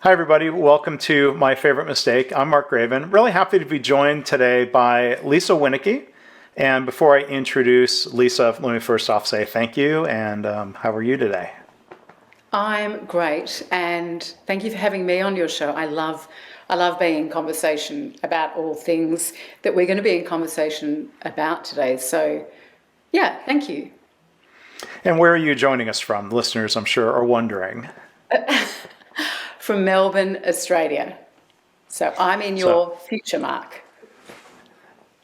Hi, everybody. Welcome to My Favorite Mistake. I'm Mark Graven. Really happy to be joined today by Lisa Winneke. And before I introduce Lisa, let me first off say thank you. And how are you today? I'm great, and thank you for having me on your show. I love being in conversation about all things that we're going to be in conversation about today. So, yeah, thank you. And where are you joining us from? Listeners, I'm sure, are wondering. From Melbourne, Australia. So I'm in So your future, Mark.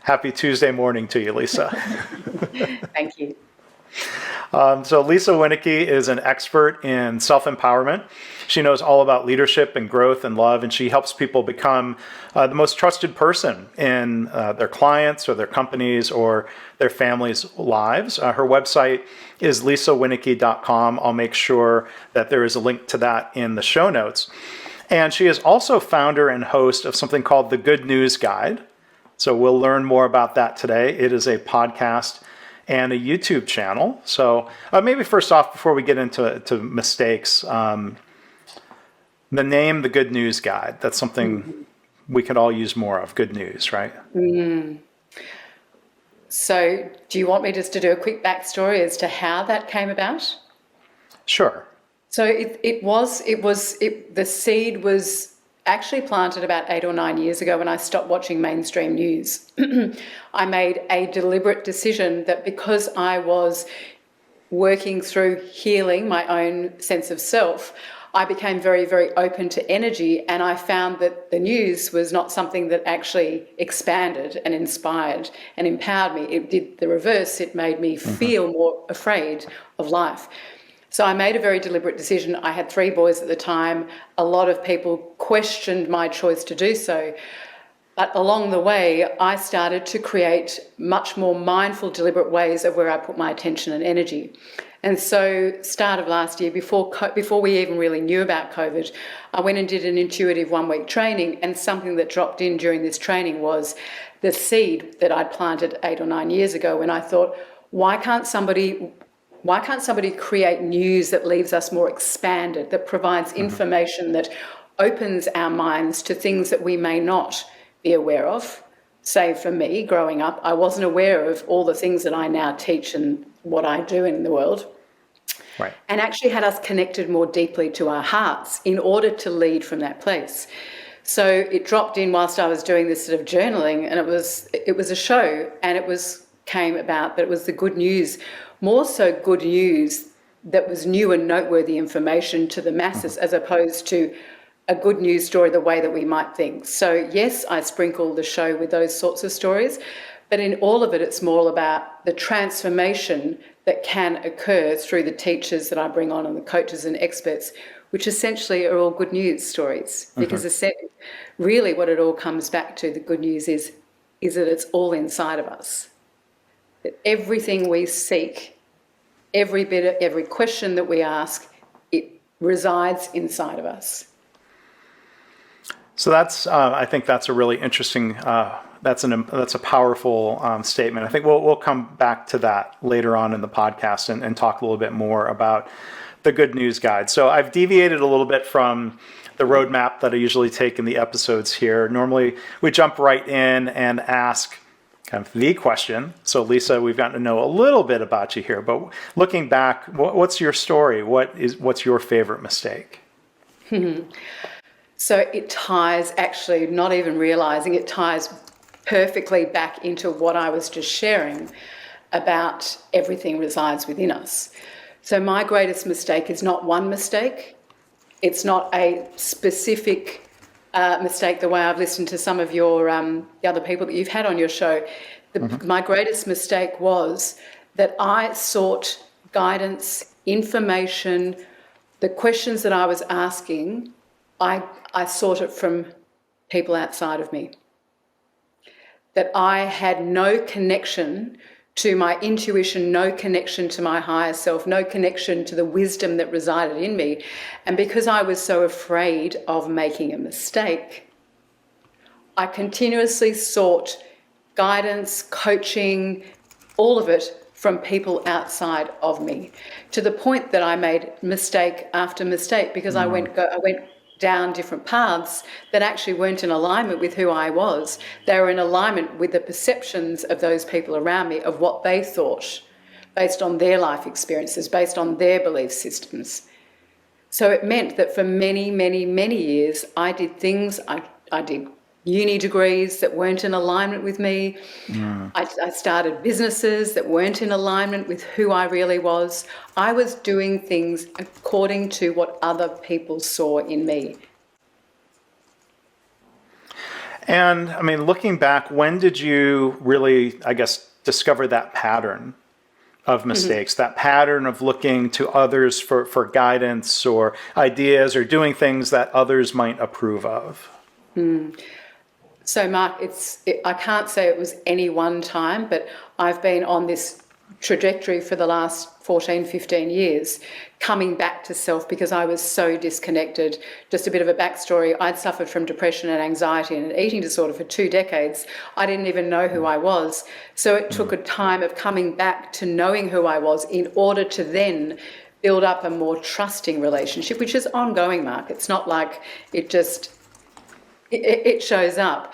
happy Tuesday morning to you, Lisa. Thank you. So Lisa Winneke is an expert in self-empowerment. She knows all about leadership and growth and love, and she helps people become the most trusted person in their clients or their companies or their families' lives. Her website is lisawinneke.com. I'll make sure that there is a link to that in the show notes. And she is also founder and host of something called the Good News Guide. So we'll learn more about that today. It is a podcast and a YouTube channel. So maybe first off, before we get into mistakes, the name, the Good News Guide, that's something we could all use more of, good news, right? So, do you want me just to do a quick backstory as to how that came about? Sure. So the seed was actually planted about 8 or 9 years ago when I stopped watching mainstream news. I made a deliberate decision that because I was working through healing my own sense of self, I became very, very open to energy, and I found that the news was not something that actually expanded and inspired and empowered me. It did the reverse. It made me feel more afraid of life. So I made a very deliberate decision. I had 3 boys at the time. A lot of people questioned my choice to do so. But along the way, I started to create much more mindful, deliberate ways of where I put my attention and energy. And so start of last year, before we even really knew about COVID, I went and did an intuitive 1-week training, and something that dropped in during this training was the seed that I'd planted 8 or 9 years ago. And I thought, why can't somebody create news that leaves us more expanded, that provides information that opens our minds to things that we may not be aware of? Say for me, growing up, I wasn't aware of all the things that I now teach and what I do in the world. Right. And actually had us connected more deeply to our hearts in order to lead from that place. So it dropped in whilst I was doing this sort of journaling, and it was a show, and came about that it was the good news, more so good news that was new and noteworthy information to the masses, as opposed to a good news story the way that we might think. So yes, I sprinkle the show with those sorts of stories, but in all of it, it's more about the transformation that can occur through the teachers that I bring on and the coaches and experts, which essentially are all good news stories. Because really what it all comes back to, the good news is that it's all inside of us. That everything we seek, every question that we ask, it resides inside of us. So I think that's a really interesting, that's a powerful statement. I think we'll come back to that later on in the podcast and talk a little bit more about the Good News Guide. So I've deviated a little bit from the roadmap that I usually take in the episodes here. Normally we jump right in and ask kind of the question. So Lisa, we've gotten to know a little bit about you here, but looking back, what's your story? What's your favorite mistake? So it ties, actually, not even realizing, it ties perfectly back into what I was just sharing about everything resides within us. So my greatest mistake is not one mistake. It's not a specific mistake the way I've listened to some of your the other people that you've had on your show. My greatest mistake was that I sought guidance, information, the questions that I was asking, I sought it from people outside of me. That I had no connection to my intuition, no connection to my higher self, no connection to the wisdom that resided in me. And because I was so afraid of making a mistake, I continuously sought guidance, coaching, all of it from people outside of me, to the point that I made mistake after mistake because I went down different paths that actually weren't in alignment with who I was. They were in alignment with the perceptions of those people around me of what they thought, based on their life experiences, based on their belief systems. So it meant that for many, many, many years, I did things, I did uni degrees that weren't in alignment with me. I started businesses that weren't in alignment with who I really was. I was doing things according to what other people saw in me. And I mean, looking back, when did you really, I guess, discover that pattern of mistakes, that pattern of looking to others for guidance or ideas or doing things that others might approve of? So, Mark, I can't say it was any one time, but I've been on this trajectory for the last 14, 15 years, coming back to self because I was so disconnected. Just a bit of a backstory, I'd suffered from depression and anxiety and an eating disorder for 2 decades. I didn't even know who I was. So it took a time of coming back to knowing who I was in order to then build up a more trusting relationship, which is ongoing, Mark. It's not like it shows up.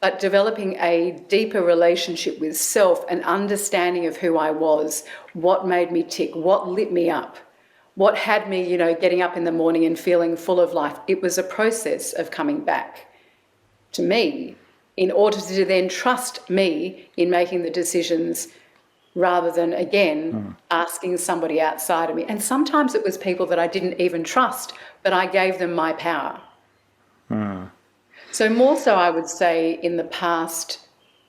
But developing a deeper relationship with self, an understanding of who I was, what made me tick, what lit me up, what had me, getting up in the morning and feeling full of life. It was a process of coming back to me in order to then trust me in making the decisions rather than, again, asking somebody outside of me. And sometimes it was people that I didn't even trust, but I gave them my power. So more so, I would say, in the past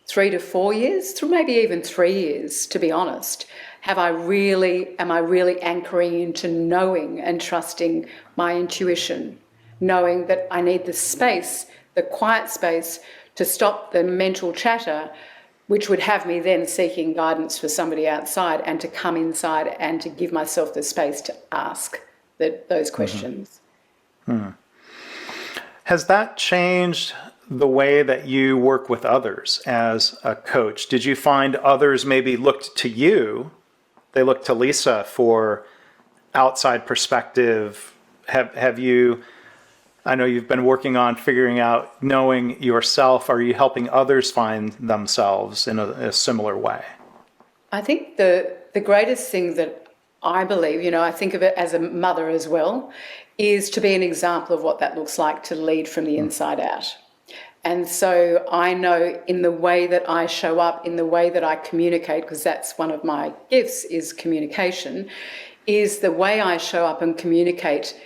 3 to 4 years, maybe even 3 years, to be honest, am I really anchoring into knowing and trusting my intuition, knowing that I need the space, the quiet space, to stop the mental chatter, which would have me then seeking guidance for somebody outside, and to come inside and to give myself the space to ask those questions. Has that changed the way that you work with others as a coach? Did you find others maybe looked to you, they looked to Lisa for outside perspective? Have you, I know you've been working on figuring out knowing yourself. Are you helping others find themselves in a similar way? I think the greatest thing that I believe, I think of it as a mother as well, is to be an example of what that looks like to lead from the inside out. And so I know in the way that I show up, in the way that I communicate, because that's one of my gifts is communication, is the way I show up and communicate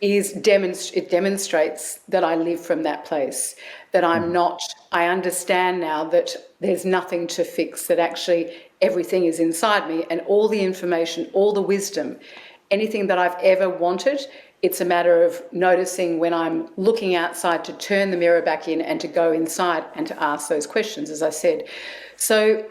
it demonstrates that I live from that place, that I understand now that there's nothing to fix, that actually everything is inside me, and all the information, all the wisdom, anything that I've ever wanted, it's a matter of noticing when I'm looking outside to turn the mirror back in and to go inside and to ask those questions, as I said. So,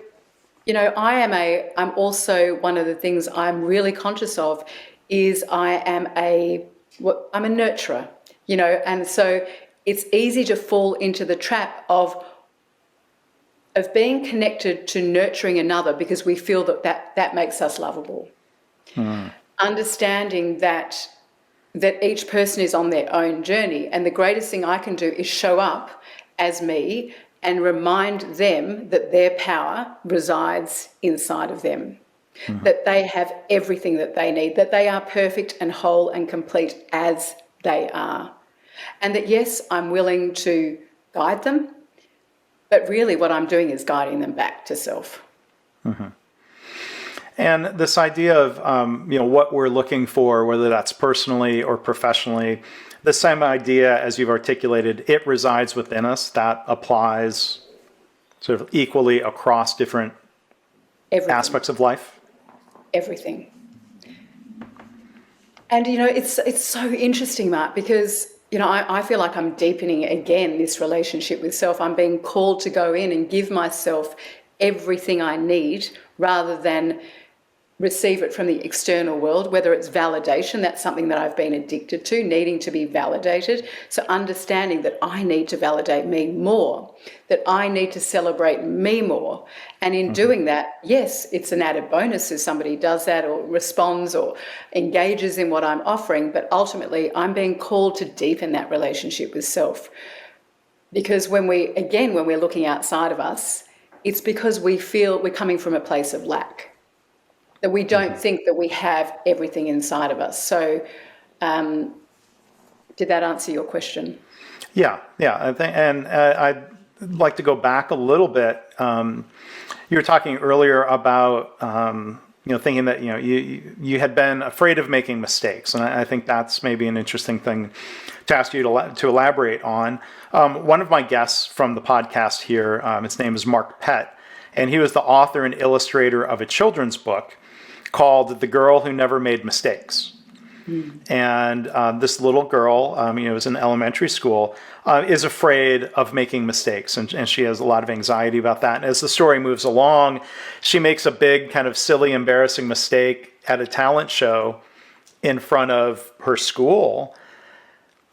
I'm also, one of the things I'm really conscious of is I'm a nurturer, and so it's easy to fall into the trap of being connected to nurturing another because we feel that makes us lovable. Understanding that each person is on their own journey, and the greatest thing I can do is show up as me and remind them that their power resides inside of them, that they have everything that they need, that they are perfect and whole and complete as they are. And that, yes, I'm willing to guide them, but really what I'm doing is guiding them back to self. And this idea of, what we're looking for, whether that's personally or professionally, the same idea as you've articulated, it resides within us. That applies sort of equally across different aspects of life. Everything. And, it's so interesting, Mark, because, I feel like I'm deepening again this relationship with self. I'm being called to go in and give myself everything I need rather than receive it from the external world, whether it's validation, that's something that I've been addicted to, needing to be validated. So understanding that I need to validate me more, that I need to celebrate me more. And in doing that, yes, it's an added bonus if somebody does that or responds or engages in what I'm offering, but ultimately I'm being called to deepen that relationship with self. Because when we're looking outside of us, it's because we feel we're coming from a place of lack, that we don't think that we have everything inside of us. So did that answer your question? Yeah. I think, and I'd like to go back a little bit. You were talking earlier about thinking that you had been afraid of making mistakes, and I think that's maybe an interesting thing to ask you to elaborate on. One of my guests from the podcast here, his name is Mark Pett, and he was the author and illustrator of a children's book called "The Girl Who Never Made Mistakes." And this little girl, was in elementary school, is afraid of making mistakes, and she has a lot of anxiety about that. And as the story moves along, she makes a big kind of silly, embarrassing mistake at a talent show in front of her school.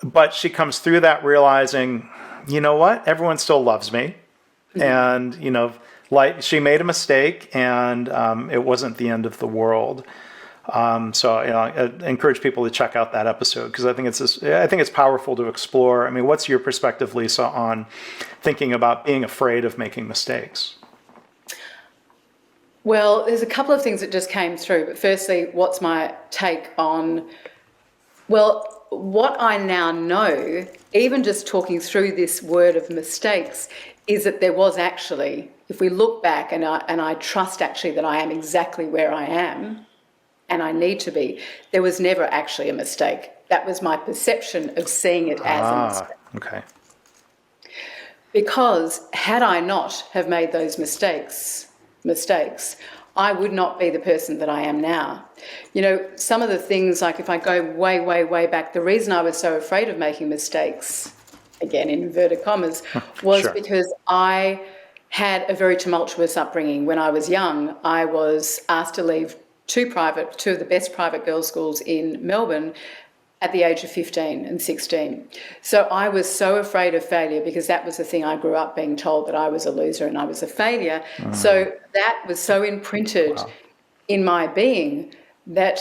But she comes through that realizing, you know what, everyone still loves me. And, she made a mistake, and it wasn't the end of the world. So I encourage people to check out that episode, because I think it's powerful to explore. I mean, what's your perspective, Lisa, on thinking about being afraid of making mistakes? Well, there's a couple of things that just came through. But firstly, what's my take on, well, what I now know, even just talking through this word of mistakes, is that there was actually, if we look back, and I trust actually that I am exactly where I am, and I need to be, there was never actually a mistake. That was my perception of seeing it as a mistake. Okay. Because had I not have made those mistakes, I would not be the person that I am now. Some of the things, like if I go way, way, way back, the reason I was so afraid of making mistakes, again in inverted commas, was Sure. because I had a very tumultuous upbringing. When I was young, I was asked to leave two of the best private girls' schools in Melbourne at the age of 15 and 16. So I was so afraid of failure, because that was the thing I grew up being told, that I was a loser and I was a failure. So that was so imprinted in my being that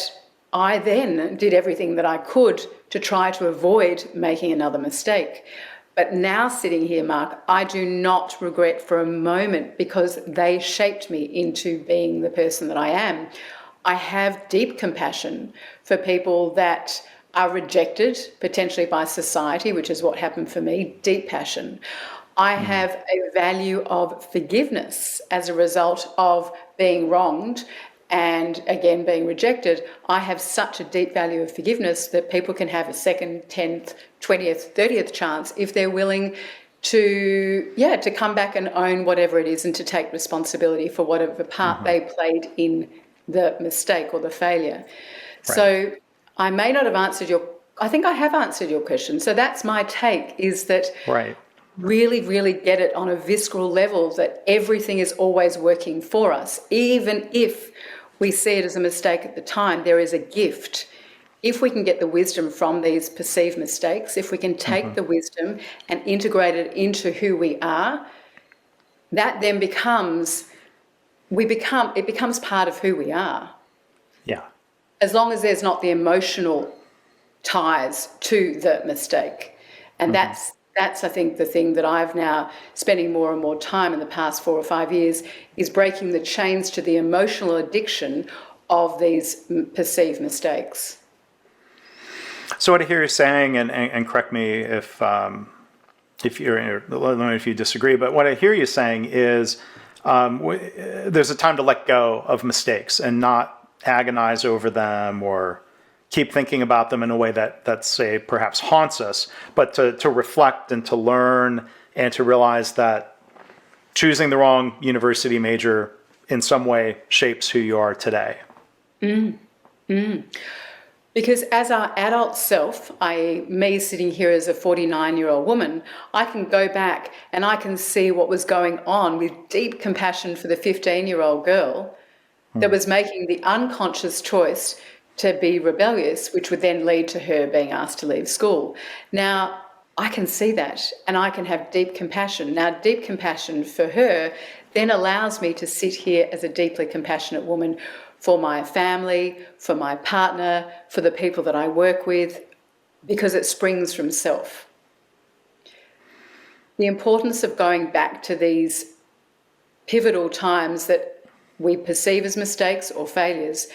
I then did everything that I could to try to avoid making another mistake. But now sitting here, Mark, I do not regret for a moment, because they shaped me into being the person that I am. I have deep compassion for people that are rejected, potentially by society, which is what happened for me, deep passion. I have a value of forgiveness as a result of being wronged and, again, being rejected. I have such a deep value of forgiveness that people can have a second, 10th, 20th, 30th chance if they're willing to come back and own whatever it is, and to take responsibility for whatever part they played in the mistake or the failure. Right. So I may not have I think I have answered your question. So that's my take, is that really, really get it on a visceral level, that everything is always working for us. Even if we see it as a mistake at the time, there is a gift. If we can get the wisdom from these perceived mistakes, if we can take the wisdom and integrate it into who we are, that then becomes part of who we are. Yeah. As long as there's not the emotional ties to the mistake. And that's I think the thing that I've now spending more and more time in the past 4 or 5 years, is breaking the chains to the emotional addiction of these perceived mistakes. So what I hear you saying, and correct me if you disagree, but what I hear you saying is, there's a time to let go of mistakes and not agonize over them or keep thinking about them in a way that say, perhaps haunts us, but to reflect and to learn and to realize that choosing the wrong university major in some way shapes who you are today. Because as our adult self, i.e. me sitting here as a 49-year-old woman, I can go back and I can see what was going on with deep compassion for the 15-year-old girl, that was making the unconscious choice to be rebellious, which would then lead to her being asked to leave school. Now, I can see that and I can have deep compassion. Now, deep compassion for her then allows me to sit here as a deeply compassionate woman for my family, for my partner, for the people that I work with, because it springs from self. The importance of going back to these pivotal times that we perceive as mistakes or failures,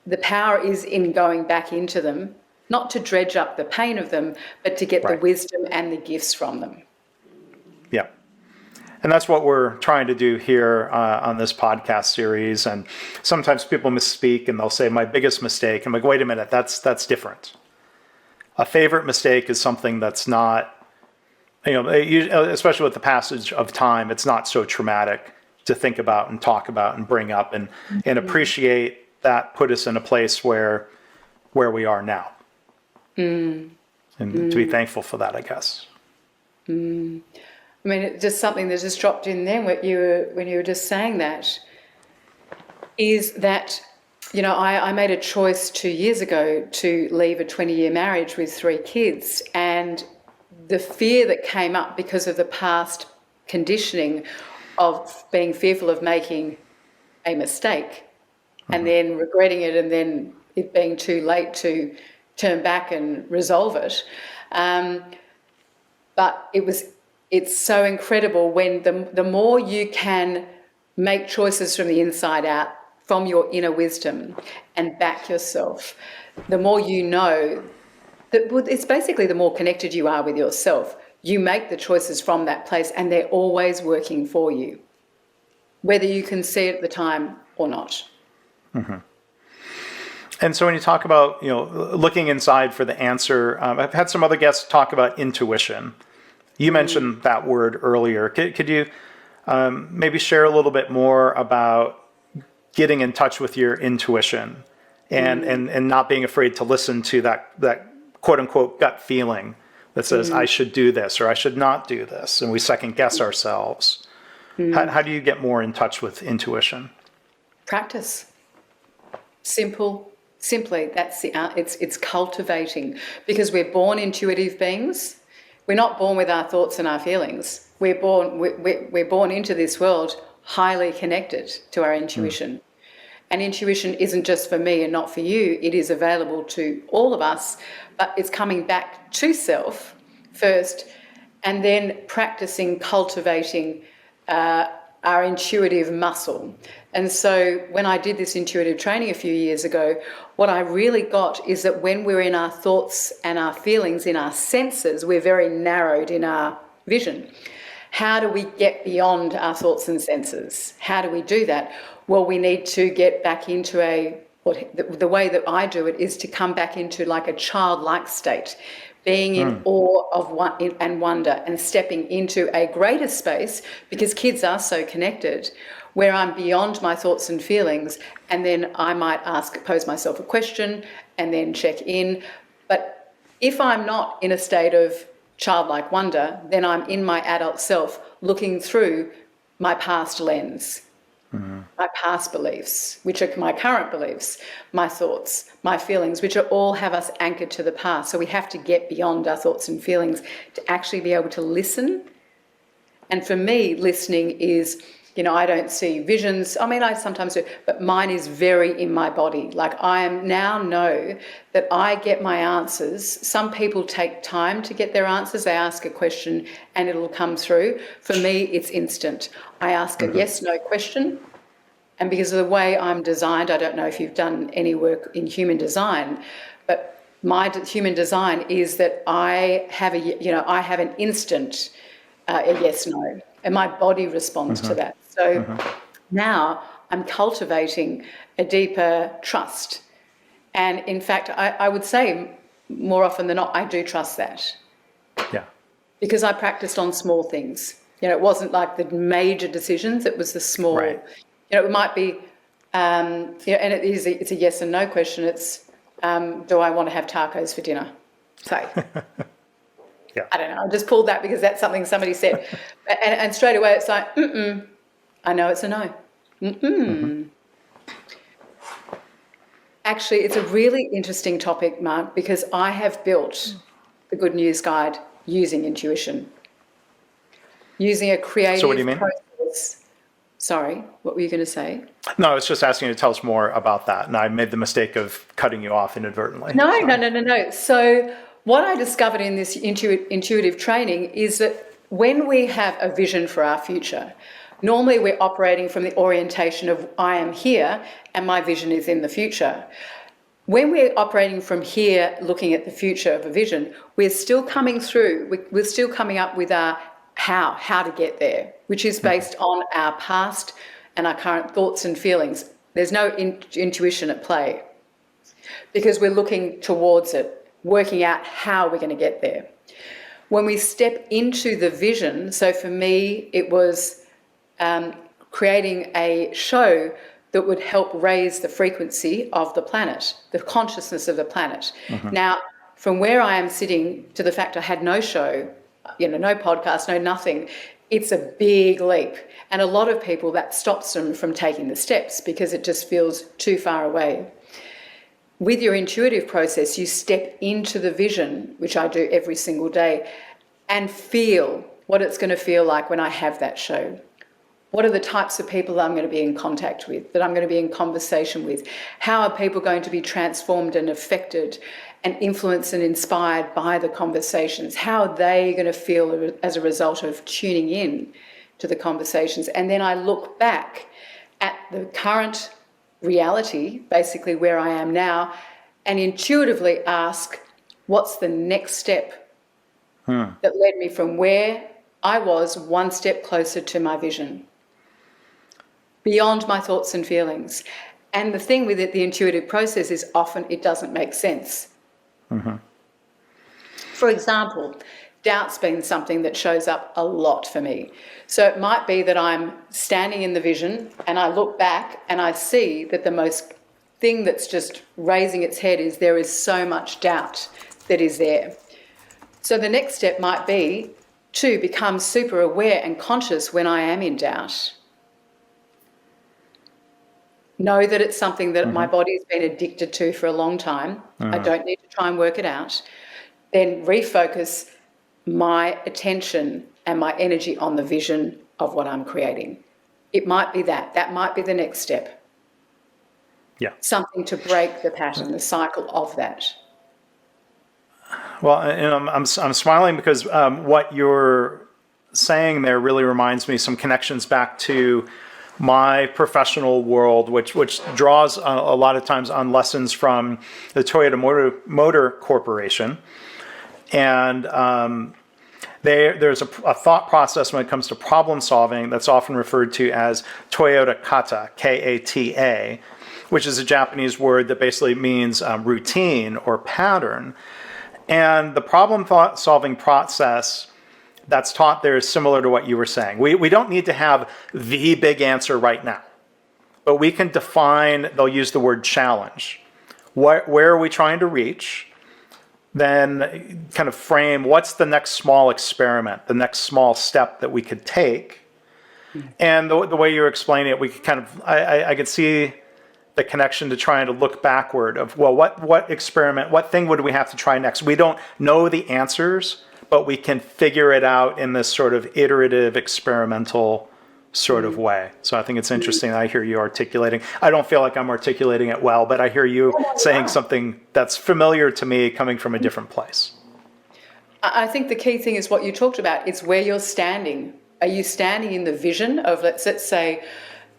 the power is in going back into them, not to dredge up the pain of them, but to get the wisdom and the gifts from them. Yeah. And that's what we're trying to do here on this podcast series. And sometimes people misspeak and they'll say, my biggest mistake. I'm like, wait a minute, that's different. A favorite mistake is something that's not, especially with the passage of time, it's not so traumatic to think about and talk about and bring up and appreciate that put us in a place where we are now. And to be thankful for that, I guess. I mean, it's just something that just dropped in there when you were just saying that, is that, I made a choice 2 years ago to leave a 20-year marriage with 3 kids, and the fear that came up because of the past conditioning of being fearful of making a mistake and then regretting it and then it being too late to turn back and resolve it. But it's so incredible when the more you can make choices from the inside out, from your inner wisdom and back yourself, the more you know that it's basically the more connected you are with yourself. You make the choices from that place and they're always working for you, whether you can see it at the time or not. And so when you talk about, looking inside for the answer, I've had some other guests talk about intuition. You mentioned that word earlier. Could you maybe share a little bit more about getting in touch with your intuition and not being afraid to listen to that quote unquote gut feeling that says, I should do this or I should not do this. And we second guess ourselves. How do you get more in touch with intuition? Practice. Simply, that's it's cultivating, because we're born intuitive beings. We're not born with our thoughts and our feelings. We're born into this world highly connected to our intuition. And intuition isn't just for me and not for you. It is available to all of us, but it's coming back to self first and then practicing cultivating our intuitive muscle. And so when I did this intuitive training a few years ago, what I really got is that when we're in our thoughts and our feelings, in our senses, we're very narrowed in our vision. How do we get beyond our thoughts and senses? How do we do that? Well, we need to get back into the way that I do it is to come back into like a childlike state, being in awe of and wonder and stepping into a greater space, because kids are so connected, where I'm beyond my thoughts and feelings, and then I might pose myself a question and then check in. But if I'm not in a state of childlike wonder, then I'm in my adult self looking through my past lens, my past beliefs, which are my current beliefs, my thoughts, my feelings, which all have us anchored to the past. So we have to get beyond our thoughts and feelings to actually be able to listen. And for me, listening is, I don't see visions. I mean, I sometimes do, but mine is very in my body. Like I now know that I get my answers. Some people take time to get their answers. They ask a question and it'll come through. For me, it's instant. I ask a yes, no question. And because of the way I'm designed, I don't know if you've done any work in human design, but my human design is that I have an instant a yes, no, and my body responds to that. So now I'm cultivating a deeper trust. And in fact, I would say more often than not, I do trust that. Yeah. Because I practiced on small things. It wasn't like the major decisions, it was the small. Right. It might be, and it's a yes and no question. It's, do I want to have tacos for dinner? Say. Yeah. I don't know. I just pulled that because that's something somebody said. And straight away it's like, I know it's a no. Actually, it's a really interesting topic, Mark, because I have built the Good News Guide using intuition, using a So what do you creative mean? process. Sorry, what were you going to say? No, I was just asking you to tell us more about that, and I made the mistake of cutting you off inadvertently. No, Sorry. no, no, no, no. So what I discovered in this intuitive training is that when we have a vision for our future, normally we're operating from the orientation of I am here and my vision is in the future. When we're operating from here, looking at the future of a vision, we're still coming through, we're still coming up with our how to get there, which is based on our past and our current thoughts and feelings. There's no intuition at play because we're looking towards it, working out how we're going to get there. When we step into the vision, so for me, it was creating a show that would help raise the frequency of the planet, the consciousness of the planet. Now, from where I am sitting to the fact I had no show, no podcast, no nothing, it's a big leap. And a lot of people, that stops them from taking the steps because it just feels too far away. With your intuitive process, you step into the vision, which I do every single day, and feel what it's going to feel like when I have that show. What are the types of people that I'm going to be in contact with, that I'm going to be in conversation with? How are people going to be transformed and affected and influenced and inspired by the conversations? How are they going to feel as a result of tuning in to the conversations? And then I look back at the current reality, basically where I am now, and intuitively ask, what's the next step that led me from where I was one step closer to my vision, beyond my thoughts and feelings. And the thing with it, the intuitive process, is often it doesn't make sense. For example, doubt's been something that shows up a lot for me. So it might be that I'm standing in the vision and I look back and I see that the most thing that's just raising its head is there is so much doubt that is there. So the next step might be to become super aware and conscious when I am in doubt. Know that it's something that my body's been addicted to for a long time. I don't need to try and work it out. Then refocus my attention and my energy on the vision of what I'm creating. It might be that. That might be the next step. Yeah. Something to break the pattern, the cycle of that. Well, and I'm smiling because what you're saying there really reminds me some connections back to my professional world, which draws a lot of times on lessons from the Toyota Motor Corporation. And there's a thought process when it comes to problem solving that's often referred to as Toyota Kata, K-A-T-A, which is a Japanese word that basically means routine or pattern. And the problem solving process that's taught there is similar to what you were saying. We don't need to have the big answer right now, but we can define, they'll use the word challenge. Where are we trying to reach? Then kind of frame what's the next small experiment, the next small step that we could take. And the way you're explaining it, we could kind of, I could see the connection to trying to look backward of, well, what experiment, what thing would we have to try next? We don't know the answers, but we can figure it out in this sort of iterative, experimental sort of way. So I think it's interesting. I hear you articulating. I don't feel like I'm articulating it well, but I hear you saying something that's familiar to me coming from a different place. I think the key thing is what you talked about. It's where you're standing. Are you standing in the vision of, let's say,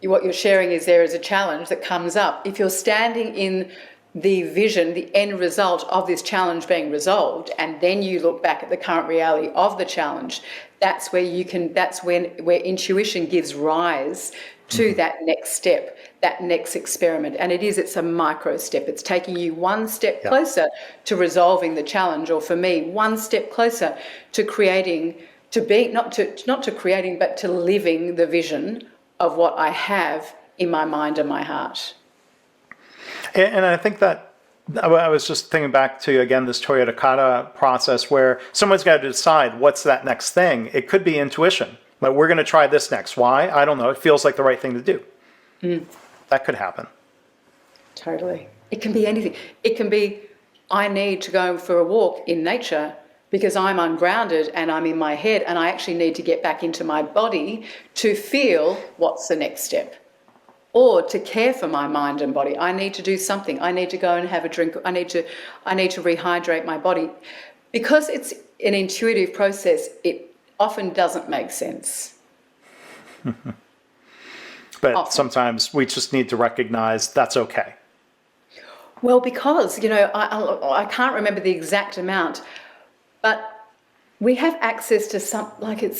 what you're sharing is there is a challenge that comes up. If you're standing in the vision, the end result of this challenge being resolved, and then you look back at the current reality of the challenge, that's where where intuition gives rise to that next step, that next experiment. And it's a micro step. It's taking you one step closer to resolving the challenge, or for me, one step closer to creating, not to creating, but to living the vision of what I have in my mind and my heart. And I think that I was just thinking back to, again, this Toyota Kata process where someone's got to decide what's that next thing. It could be intuition. Like, we're going to try this next. Why? I don't know. It feels like the right thing to do. That could happen. Totally. It can be anything. It can be, I need to go for a walk in nature because I'm ungrounded and I'm in my head and I actually need to get back into my body to feel what's the next step. Or to care for my mind and body. I need to do something. I need to go and have a drink. I need to rehydrate my body. Because it's an intuitive process, it often doesn't make sense. But Often. sometimes we just need to recognize that's okay. Well, because, I can't remember the exact amount, but we have access to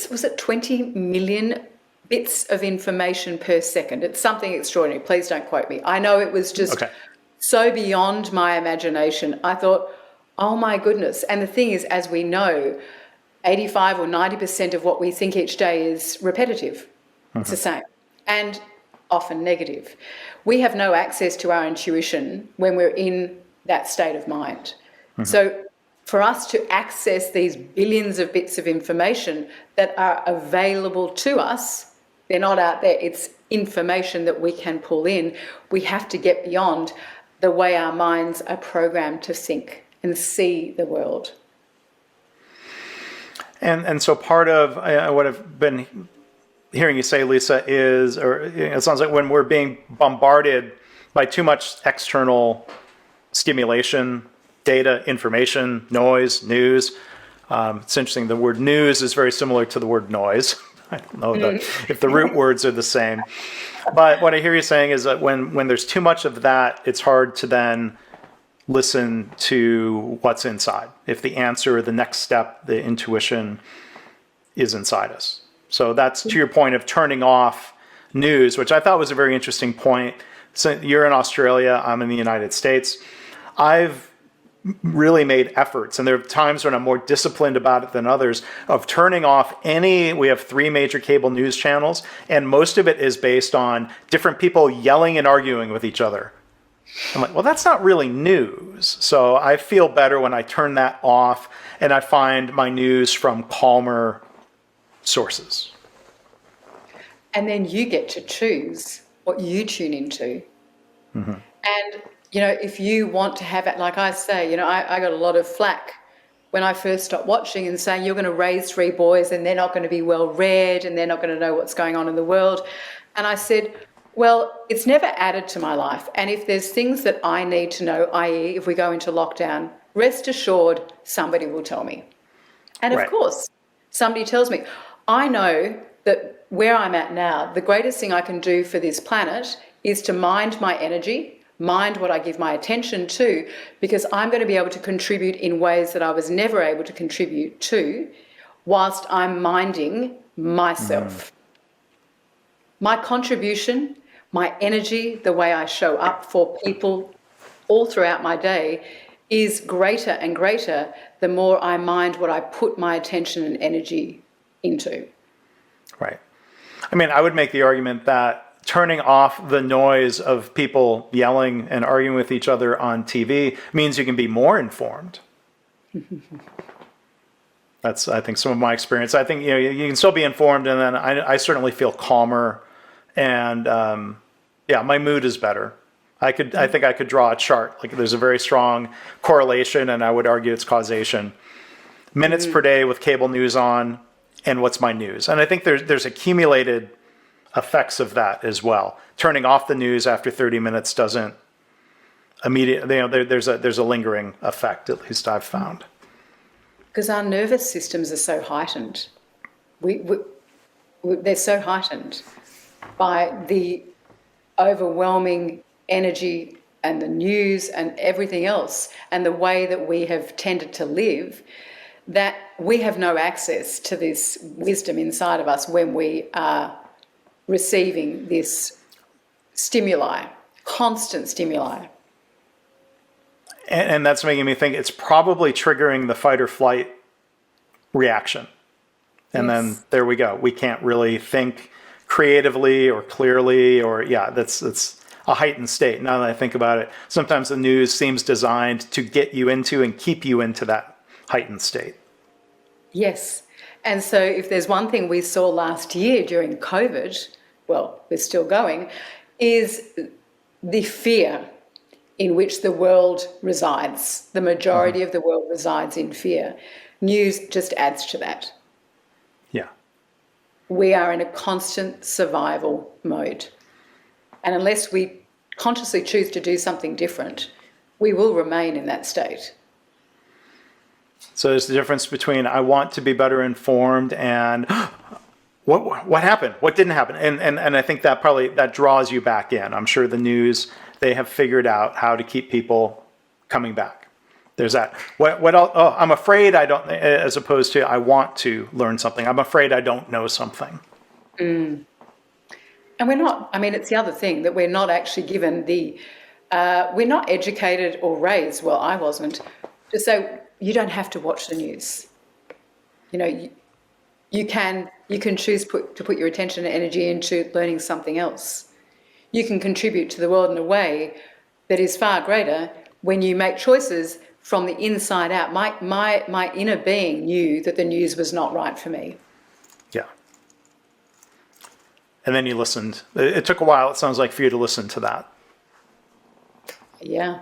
was it 20 million bits of information per second? It's something extraordinary. Please don't quote me. I know it was just so beyond my imagination. I thought, oh my goodness. And the thing is, as we know, 85 or 90% of what we think each day is repetitive. It's the same. And often negative. We have no access to our intuition when we're in that state of mind. So for us to access these billions of bits of information that are available to us, they're not out there, it's information that we can pull in. We have to get beyond the way our minds are programmed to think and see the world. And so part of what I've been hearing you say, Lisa, is, or it sounds like when we're being bombarded by too much external stimulation, data, information, noise, news. It's interesting. The word news is very similar to the word noise. I don't know if the root words are the same. But what I hear you saying is that when there's too much of that, it's hard to then listen to what's inside. If the answer or the next step, the intuition is inside us. So that's to your point of turning off news, which I thought was a very interesting point. So you're in Australia, I'm in the United States. I've really made efforts, and there are times when I'm more disciplined about it than others, of turning off we have 3 major cable news channels, and most of it is based on different people yelling and arguing with each other. I'm like, well, that's not really news. So I feel better when I turn that off and I find my news from calmer sources. And then you get to choose what you tune into. And, if you want to have it, like I say, I got a lot of flack when I first stopped watching and saying, you're going to raise 3 boys and they're not going to be well read and they're not going to know what's going on in the world. And I said, well, it's never added to my life. And if there's things that I need to know, i.e. if we go into lockdown, rest assured somebody will tell me. And of course, somebody tells me. I know that where I'm at now, the greatest thing I can do for this planet is to mind my energy, mind what I give my attention to, because I'm going to be able to contribute in ways that I was never able to contribute to whilst I'm minding myself. My contribution, my energy, the way I show up for people all throughout my day is greater and greater the more I mind what I put my attention and energy into. Right. I mean, I would make the argument that turning off the noise of people yelling and arguing with each other on TV means you can be more informed. That's, I think, some of my experience. I think, you can still be informed, and then I certainly feel calmer, and my mood is better. I think I could draw a chart. Like, there's a very strong correlation, and I would argue it's causation. Minutes per day with cable news on, and what's my news? And I think there's accumulated effects of that as well. Turning off the news after 30 minutes doesn't immediately, there's a lingering effect, at least I've found. Because our nervous systems are so heightened. They're so heightened by the overwhelming energy and the news and everything else and the way that we have tended to live, that we have no access to this wisdom inside of us when we are receiving this stimuli, constant stimuli. And that's making me think it's probably triggering the fight or flight reaction. And then there we go. We can't really think creatively or clearly, or that's a heightened state. Now that I think about it, sometimes the news seems designed to get you into and keep you into that heightened state. Yes. And so if there's one thing we saw last year during COVID, well, we're still going, is the fear in which the world resides. The majority of the world resides in fear. News just adds to that. Yeah. We are in a constant survival mode. And unless we consciously choose to do something different, we will remain in that state. So there's the difference between I want to be better informed and what happened? What didn't happen? And I think that draws you back in. I'm sure the news, they have figured out how to keep people coming back. There's that. What else? Oh, I'm afraid I don't, as opposed to I want to learn something. I'm afraid I don't know something. And we're not, I mean, it's the other thing that we're not actually given we're not educated or raised, well, I wasn't, to say you don't have to watch the news. You know, you can choose to put your attention and energy into learning something else. You can contribute to the world in a way that is far greater when you make choices from the inside out. My inner being knew that the news was not right for me. Yeah. And then you listened. It took a while, it sounds like, for you to listen to that. Yeah,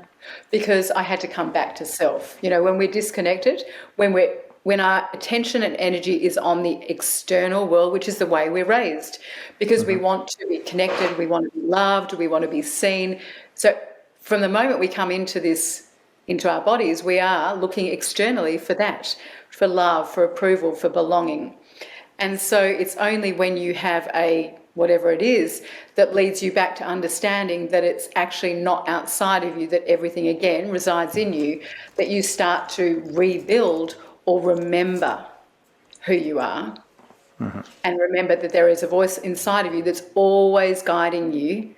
because I had to come back to self. You know, when we're disconnected, when our attention and energy is on the external world, which is the way we're raised, because we want to be connected, we want to be loved, we want to be seen. So from the moment we come into our bodies, we are looking externally for that, for love, for approval, for belonging. And so it's only when you have whatever it is that leads you back to understanding that it's actually not outside of you, that everything again resides in you, that you start to rebuild or remember who you are. And remember that there is a voice inside of you that's always guiding you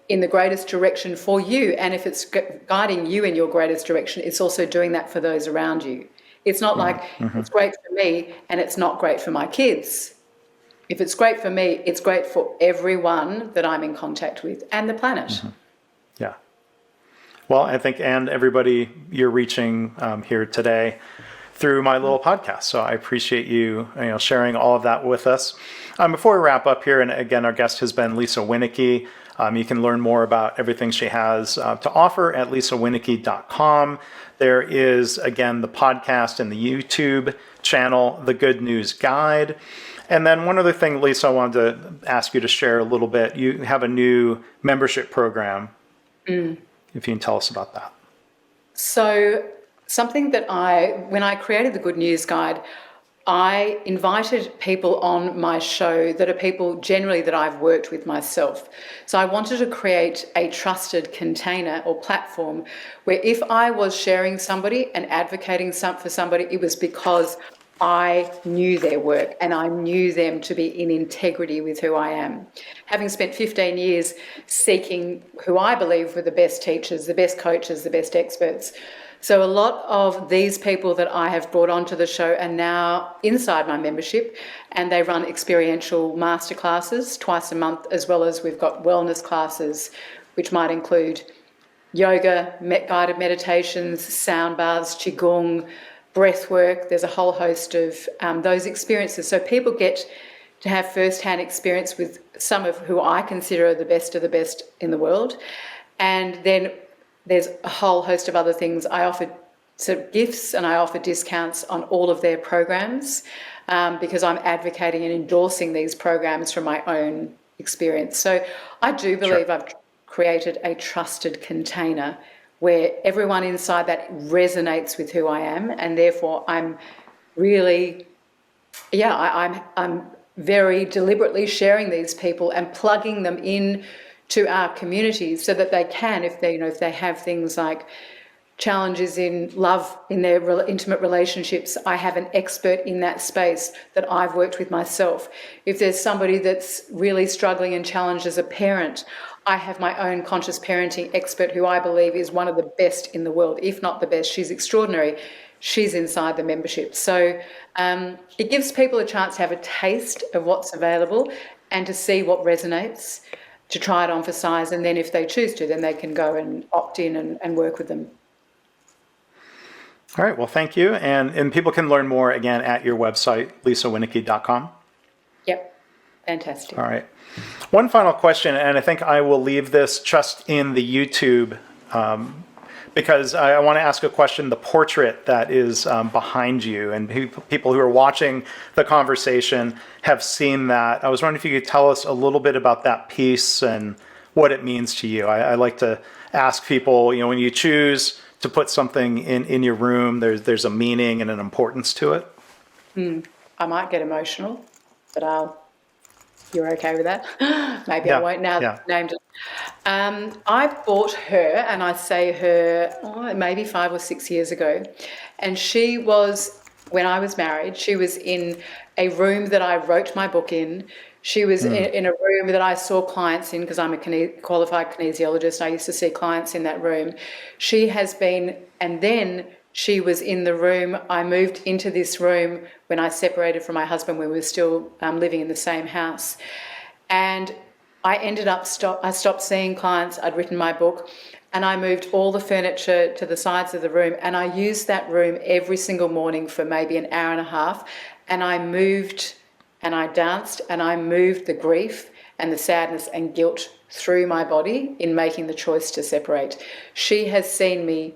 in the greatest direction for you. And if it's guiding you in your greatest direction, it's also doing that for those around you. It's not like it's great for me and it's not great for my kids. If it's great for me, it's great for everyone that I'm in contact with and the planet. Yeah. Well, I think, and everybody you're reaching here today through my little podcast. So I appreciate you sharing all of that with us. Before we wrap up here, and again, our guest has been Lisa Winneke. You can learn more about everything she has to offer at lisawinneke.com. There is, again, the podcast and the YouTube channel, The Good News Guide. And then one other thing, Lisa, I wanted to ask you to share a little bit. You have a new membership program. If you can tell us about that. So something that when I created the Good News Guide, I invited people on my show that are people generally that I've worked with myself. So I wanted to create a trusted container or platform where if I was sharing somebody and advocating for somebody, it was because I knew their work and I knew them to be in integrity with who I am. Having spent 15 years seeking who I believe were the best teachers, the best coaches, the best experts. So a lot of these people that I have brought onto the show are now inside my membership, and they run experiential masterclasses twice a month, as well as we've got wellness classes, which might include yoga, guided meditations, sound baths, qigong, breath work. There's a whole host of those experiences. So people get to have first-hand experience with some of who I consider the best of the best in the world. And then there's a whole host of other things. I offer sort of gifts and I offer discounts on all of their programs because I'm advocating and endorsing these programs from my own experience. So I do believe I've created a trusted container where everyone inside that resonates with who I am, and therefore I'm really, I'm very deliberately sharing these people and plugging them in to our communities so that they can, if they have things like challenges in love, in their intimate relationships, I have an expert in that space that I've worked with myself. If there's somebody that's really struggling and challenged as a parent, I have my own conscious parenting expert who I believe is one of the best in the world, if not the best. She's extraordinary. She's inside the membership. So it gives people a chance to have a taste of what's available and to see what resonates, to try it on for size, and then if they choose to, then they can go and opt in and work with them. All right, well, thank you. And people can learn more, again, at your website, lisawinneke.com. Yep. Fantastic. All right. One final question, and I think I will leave this just in the YouTube because I want to ask a question. The portrait that is behind you, and people who are watching the conversation have seen that. I was wondering if you could tell us a little bit about that piece and what it means to you. I like to ask people, when you choose to put something in your room, there's a meaning and an importance to it. I might get emotional, but you're okay with that? Maybe I won't now that I've named it. I bought her, and I say her, maybe 5 or 6 years ago. And she was, when I was married, she was in a room that I wrote my book in. She was in a room that I saw clients in because I'm a qualified kinesiologist. I used to see clients in that room. She has been, and then she was in the room. I moved into this room when I separated from my husband when we were still living in the same house. And I ended up, I stopped seeing clients. I'd written my book and I moved all the furniture to the sides of the room. And I used that room every single morning for maybe an hour and a half. And I moved and I danced and I moved the grief and the sadness and guilt through my body in making the choice to separate. She has seen me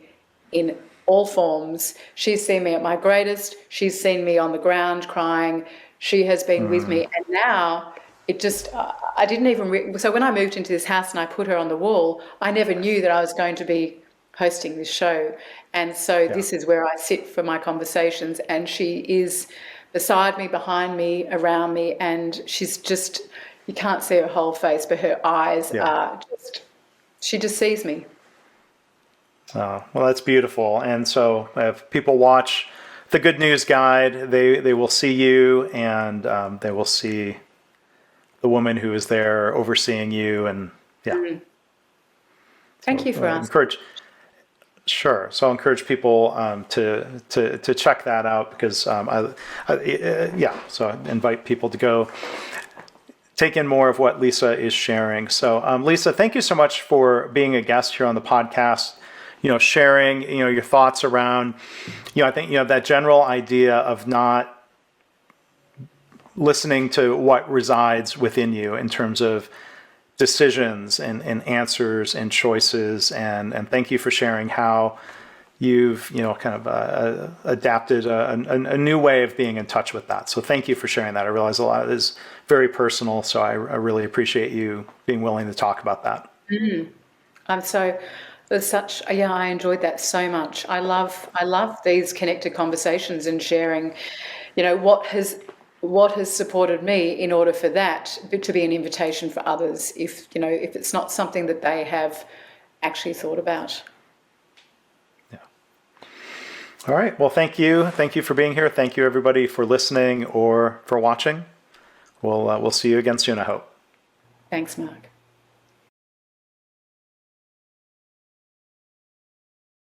in all forms. She's seen me at my greatest. She's seen me on the ground crying. She has been with me. And now it just, I didn't even, so when I moved into this house and I put her on the wall, I never knew that I was going to be hosting this show. And so this is where I sit for my conversations, and she is beside me, behind me, around me, and she's just, you can't see her whole face, but her eyes are just, she just sees me. Well, that's beautiful. And so if people watch the Good News Guide, they will see you, and they will see the woman who is there overseeing you. And Thank you for asking. Sure. So I'll encourage people to check that out because, so I invite people to go take in more of what Lisa is sharing. So Lisa, thank you so much for being a guest here on the podcast, sharing, your thoughts around, I think, that general idea of not listening to what resides within you in terms of decisions and answers and choices. And thank you for sharing how you've, kind of adapted a new way of being in touch with that. So thank you for sharing that. I realize a lot of it is very personal. So I really appreciate you being willing to talk about that. I enjoyed that so much. I love these connected conversations and sharing, what has supported me in order for that to be an invitation for others if it's not something that they have actually thought about. Yeah. All right. Well, thank you. Thank you for being here. Thank you, everybody, for listening or for watching. We'll see you again soon, I hope. Thanks, Mark.